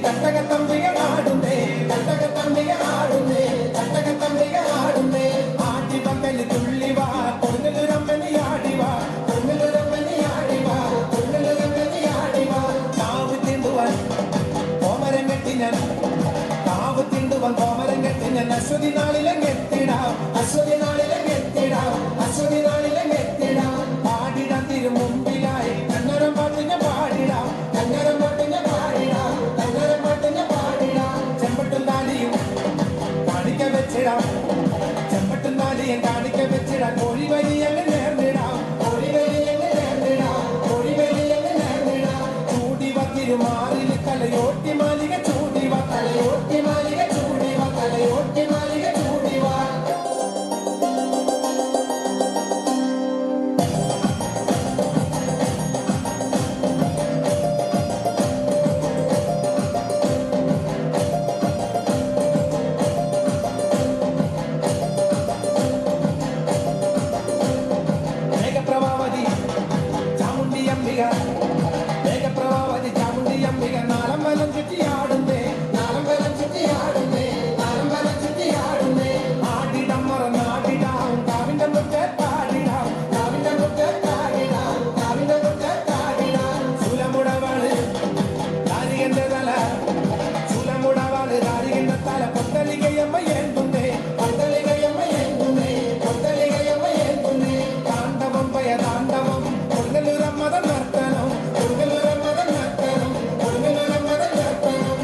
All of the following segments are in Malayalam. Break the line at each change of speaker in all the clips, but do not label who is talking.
തട്ടകത്തമ്പികളാടുന്നേ തട്ടകത്തമ്പികളാടുന്നേ തട്ടകത്തമ്പികളാടുന്നേ ആട്ടി പക്കല് തുള്ളിവാ പൊങ്ങലൊരമ്മനി ആടിവാ പൊങ്ങലൊരമ്മനി ആടിവാ പൊങ്ങലൊരമ്മനി ആടിവാ കാവ് തിണ്ടുവാൻ കോമരം കെട്ടി ഞാൻ കാവ് തിണ്ടുവാൻ കോമരം കെട്ടി ഞാൻ അശ്വതി നാളിലെത്തിടാം അശ്വതി നാളിലെത്തിടാം അശ്വതി നാളിലെത്തിടാം പാടിടാൻ തിരുമുമ്പിലായി കന്നരം പാട്ടിന് പാടിടാം കന്നരം പാട്ടിന് പാടിടാം കന്നരം പാട്ടിന് പാടിടാം ചെമ്പട്ടും താലിയും കാണിക്ക വെച്ചിടാം ചെമ്പട്ടും താലിയും കാണിക്ക വെച്ചിടാം കോഴി വലിയങ്ങ് നേർന്നിടാം കോഴി വലിയങ്ങ് നേർന്നിടാം കോഴി വലിയങ്ങ് നേർന്നിടാം ചൂടിവ തിരുമാറിൽ തലയോട്ടി മാലിക ചൂടിവ തലയോട്ടി മാലിക ചൂടിവ തലയോട്ടി മാലിക ചൂടിവ മേഘപ്രഭാവതി ചാമുണ്ടി അംബിക നാളം വലം ചുറ്റിയാടുന്നേ നാളം വലം ചുറ്റിയാടുന്നേ നാളം വലം ചുറ്റിയാടുന്നേ ആടിടം മറന്നാടിടാം കാവിന്റെ മുറ്റത്താടിടാം കാവിന്റെ മുറ്റത്താടിടാം കാവിന്റെ മുറ്റത്താടിടാം ചൂലമുടവാള് ദാരികന്റെ തല ചൂലമുടവാള് ദാരികന്റെ തല പൊത്തലികയമ്മ ഏന്തുന്നേ പൊത്തലികയമ്മ ഏന്തുന്നേ പൊത്തലികയമ്മ ഏന്തുന്നേ താണ്ഡവം പയ താണ്ഡവം പൊങ്ങലൂരമ്മത നർത്തനം പൊങ്ങലൂരമ്മത നർത്തനം പൊങ്ങലൂരമ്മത നർത്തനം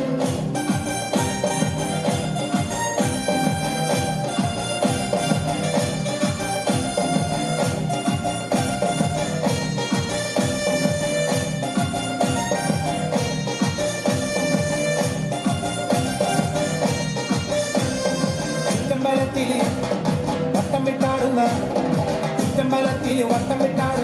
ചുറ്റമ്പലത്തില് വട്ടം വിട്ടാടുന്ന ചുറ്റമ്പലത്തില് വട്ടം വിട്ടാടുന്ന